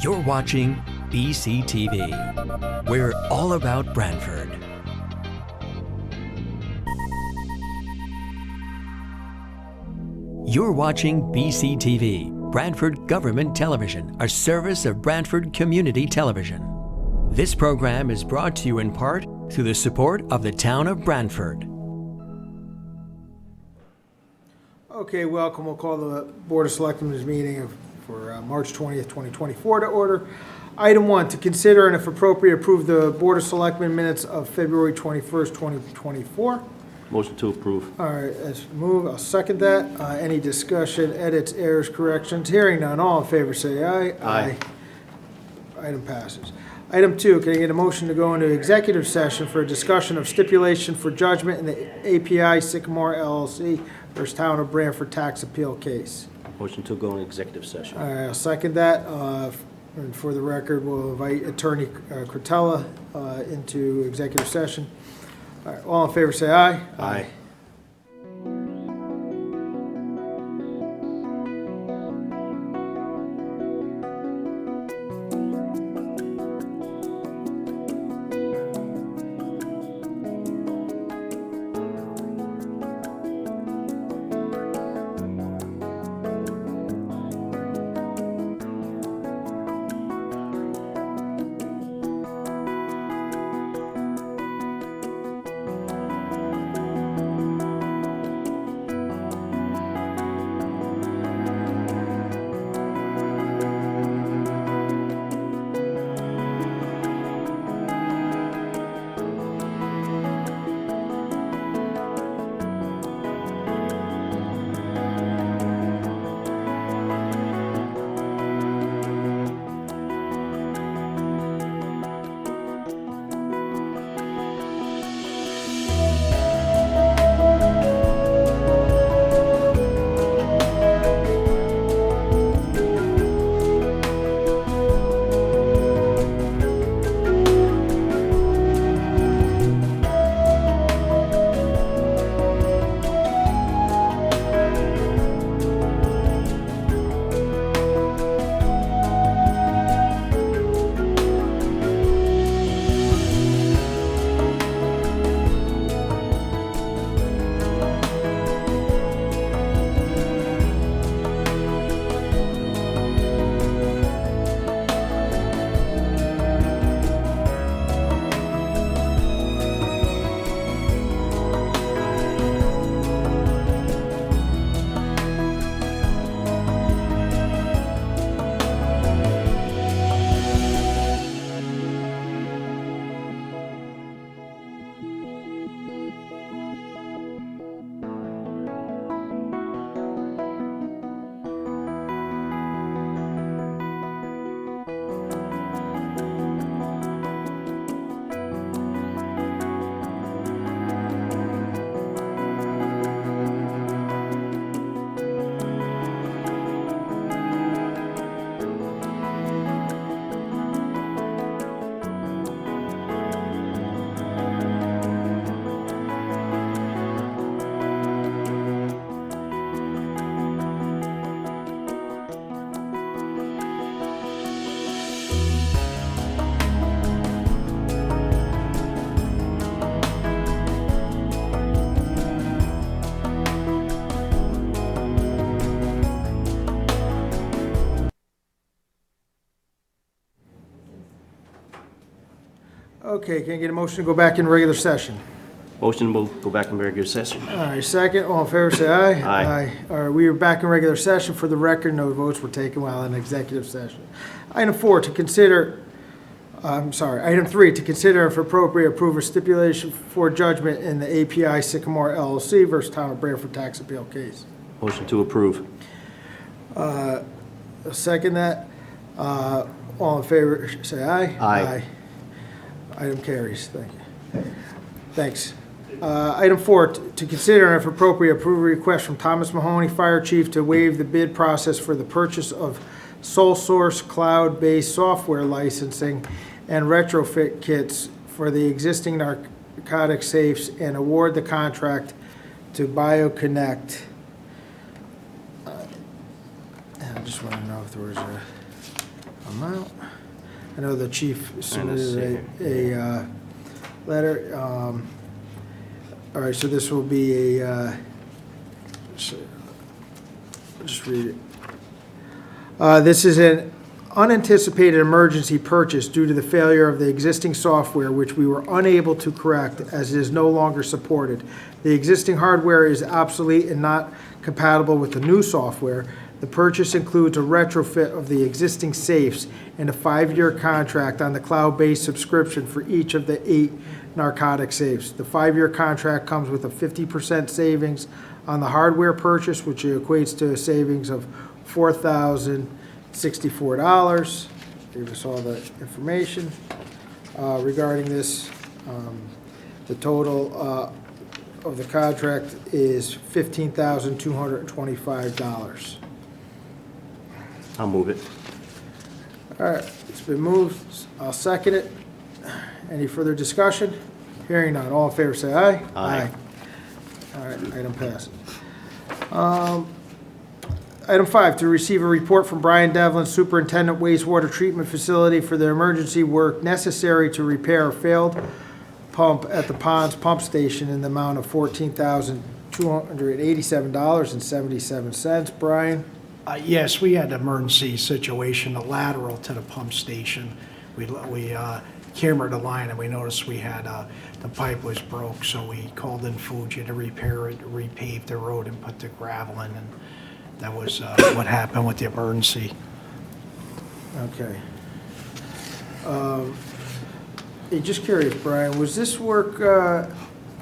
You're watching BCTV. We're all about Branford. You're watching BCTV, Branford Government Television, a service of Branford Community Television. This program is brought to you in part through the support of the town of Branford. Okay, welcome. We'll call the Board of Selectmen's meeting for March 20th, 2024 to order. Item 1, to consider and if appropriate approve the Board of Selectmen minutes of February 21st, 2024. Motion to approve. All right, let's move. I'll second that. Any discussion, edits, errors, corrections? Hearing none. All in favor say aye. Aye. Item passes. Item 2, can I get a motion to go into executive session for a discussion of stipulation for judgment in the API Sycamore LLC versus Town of Branford tax appeal case? Motion to go in executive session. All right, I'll second that. And for the record, we'll invite Attorney Cretella into executive session. All right, all in favor say aye. Aye. Okay, can I get a motion to go back in regular session? Motion to go back in regular session. All right, second. All in favor say aye. Aye. All right, we are back in regular session. For the record, no votes were taken while in executive session. Item 4, to consider, item 3, to consider if appropriate approve a stipulation for judgment in the API Sycamore LLC versus Town of Branford tax appeal case. Motion to approve. I'll second that. All in favor say aye. Aye. Item carries. Thank you. Thanks. Item 4, to consider and if appropriate approve a request from Thomas Mahoney, Fire Chief, to waive the bid process for the purchase of sole source cloud-based software licensing and retrofit kits for the existing narcotic safes and award the contract to BioConnect. I just want to know if there was a amount. I know the chief And submitted a letter. All right, so this will be a, just read it. This is an unanticipated emergency purchase due to the failure of the existing software, which we were unable to correct as it is no longer supported. The existing hardware is obsolete and not compatible with the new software. The purchase includes a retrofit of the existing safes and a 5-year contract on the cloud-based subscription for each of the 8 narcotic safes. The 5-year contract comes with a 50% savings on the hardware purchase, which equates to a savings of $4,064. Gave us all the information regarding this. The total of the contract is $15,225. I'll move it. All right, it's been moved. I'll second it. Any further discussion? Hearing none. All in favor, say aye. Aye. All right, item passes. Item 5, to receive a report from Brian Devlin, Superintendent Wastewater Treatment Facility, for the emergency work necessary to repair a failed pump at the Ponds Pump Station in the amount of $14,287.77. Brian? Yes, we had an emergency situation, a lateral to the pump station. We cambered the line and we noticed we had, the pipe was broke, so we called in Fuji to repair it, repave the road and put the gravel in, and that was what happened with the emergency. Okay. Just curious, Brian, was this work,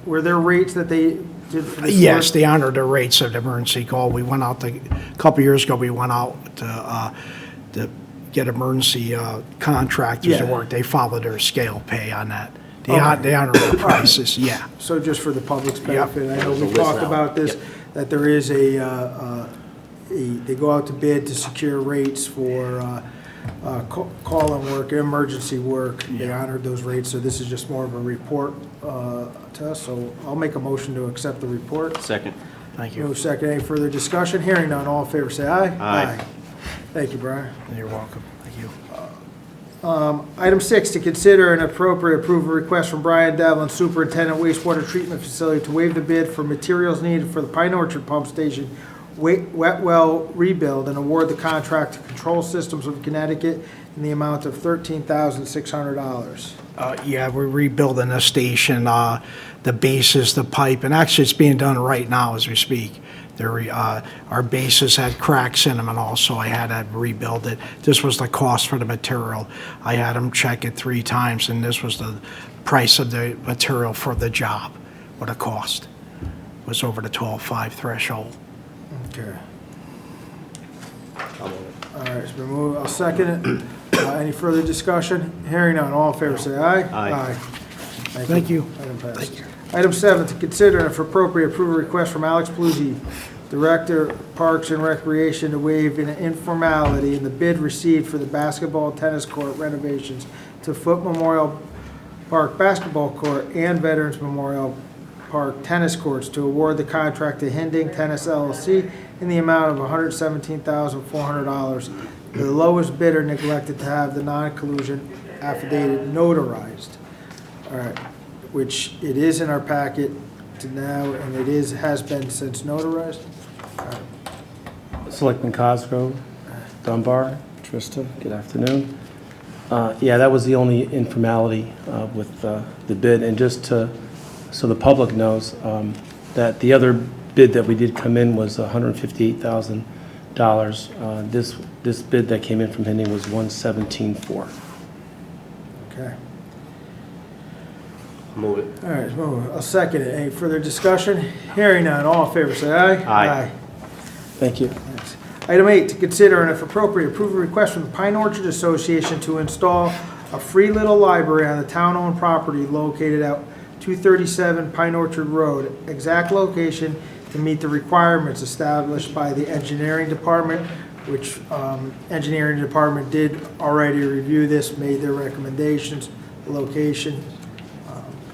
were there rates that they did for this Yes, work? they honored the rates of the emergency call. We went out, a couple years ago, we went out to get emergency contractors to Yeah. work. They followed their scale pay on that. They Okay. they honored the prices, yeah. So just for the public's benefit, I know There's a we list talked now. about this, Yep. that there is they go out to bid to secure rates for call-in work, emergency work. They honored those rates, so this is just more of a report to us. So I'll make a motion to accept the report. Second. Thank No you. second, any further discussion? Hearing none, all in favor, say aye. Aye. Thank you, Brian. You're welcome. Thank you. Item 6, to consider and appropriate approve a request from Brian Devlin, Superintendent Wastewater Treatment Facility, to waive the bid for materials needed for the Pine Orchard Pump Station wet well rebuild and award the contract to Control Systems of Connecticut in the amount of $13,600. Yeah, we're rebuilding the station, the bases, the pipe, and actually it's being done right now as we speak. Our bases had cracks in them and also I had to rebuild it. This was the cost for the material. I had them check it 3 times and this was the price of the material for the job, what it cost. It was over the 12.5 threshold. Okay. I'll move it. All right, it's been moved. I'll second it. Any further discussion? Hearing none, all in favor, say aye. Aye. Thank you. Item passed. Item 7, to consider and if appropriate, approve a request from Alex Paluzzi, Director, Parks and Recreation, to waive an informality in the bid received for the basketball and tennis court renovations to Foot Memorial Park Basketball Court and Veterans Memorial Park Tennis Courts, to award the contract to Hinding Tennis LLC in the amount of $117,400. The lowest bidder neglected to have the non-collusion affidavit notarized. All right, which it is in our packet to now, and it has been since notarized. Selectman Cosgrove, Dunbar, Trista, good afternoon. Yeah, that was the only informality with the bid, and just so the public knows that the other bid that we did come in was $158,000. This bid that came in from Hinding was $117,400. Okay. Move it. All right, I'll second it. Any further discussion? Hearing none, all in favor, say aye. Aye. Thank you. Thanks. Item 8, to consider and if appropriate, approve a request from the Pine Orchard Association to install a free little library on the town-owned property located at 237 Pine Orchard Road. Exact location to meet the requirements established by the engineering department, which engineering department did already review this, made their recommendations, the location.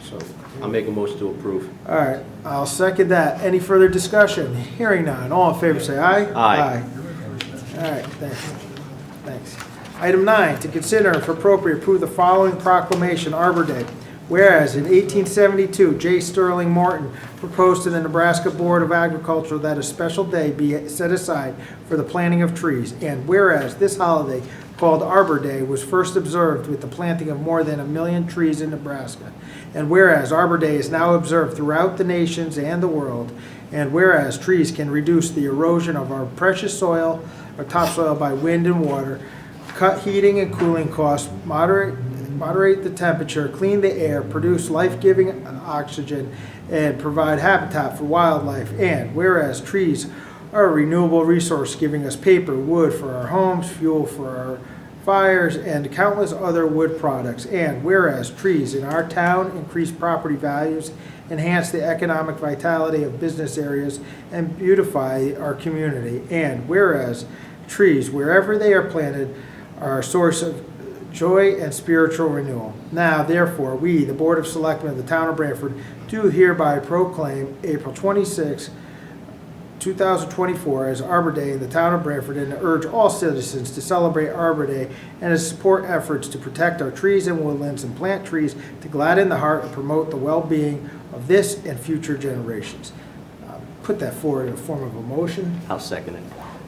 So, I'll make a motion to approve. all right, I'll second that. Any further discussion? Hearing none. All in favor, say aye. Aye. All right, thanks. Thanks. Item 9, to consider and if appropriate, approve the following proclamation, Arbor Day. Whereas in 1872, J. Sterling Morton proposed to the Nebraska Board of Agriculture that a special day be set aside for the planting of trees. And whereas this holiday, called Arbor Day, was first observed with the planting of more than 1 million trees in Nebraska. And whereas Arbor Day is now observed throughout the nations and the world. And whereas trees can reduce the erosion of our precious soil, or topsoil, by wind and water, cut heating and cooling costs, moderate the temperature, clean the air, produce life-giving oxygen, and provide habitat for wildlife. And whereas trees are a renewable resource, giving us paper, wood for our homes, fuel for our fires, and countless other wood products. And whereas trees in our town increase property values, enhance the economic vitality of business areas, and beautify our community. And whereas trees, wherever they are planted, are a source of joy and spiritual renewal. Now, therefore, we, the Board of Selectmen of the Town of Branford, do hereby proclaim April 26, 2024 as Arbor Day in the Town of Branford, and to urge all citizens to celebrate Arbor Day and to support efforts to protect our trees and woodlands and plant trees to gladden the heart and promote the well-being of this and future generations. Put that forward in the form of a motion. I'll second it.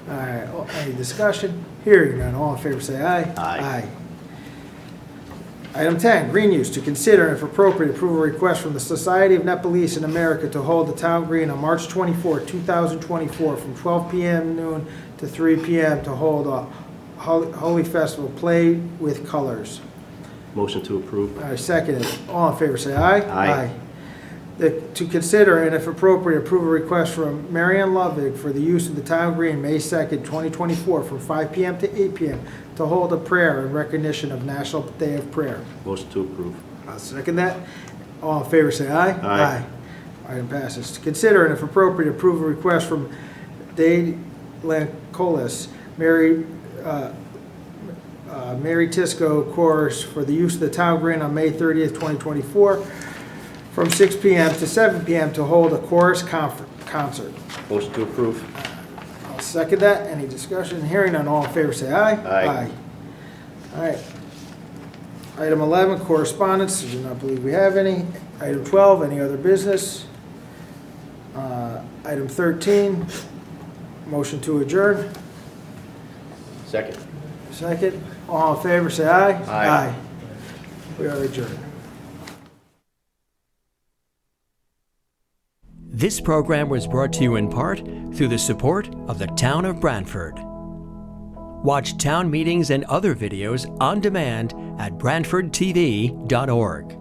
All right, any discussion? Hearing none, all in favor say aye. Aye. Item 10, green use, to consider and if appropriate, approve a request from the Society of Nepalese in America to hold the town green on March 24, 2024, from 12 p.m. noon to 3 p.m. to hold a Holy Festival, Play with Colors. Motion to approve. I second it. All in favor say aye. Aye. To consider and if appropriate, approve a request from Marianne Ludwig for the use of the town green May 2nd, 2024, from 5 p.m. to 8 p.m. to hold a prayer in recognition of National Day of Prayer. Motion to approve. I'll second that. All in favor say aye. Aye. Item passes. To consider and if appropriate, approve a request from Dade Lancolis, Mary Tisco Chorus for the use of the town green on May 30th, 2024, from 6 p.m. to 7 p.m. to hold a chorus concert. Motion to approve. I'll second that. Any discussion? Hearing none, all in favor say aye. Aye. All right. Item 11, correspondence. I do not believe we have any. Item 12, any other business? Item 13, motion to adjourn. Second. Second. All in favor say aye. Aye. We are adjourned. This program was brought to you in part through the support of the Town of Branford. Watch town meetings and other videos on demand at BranfordTV.org.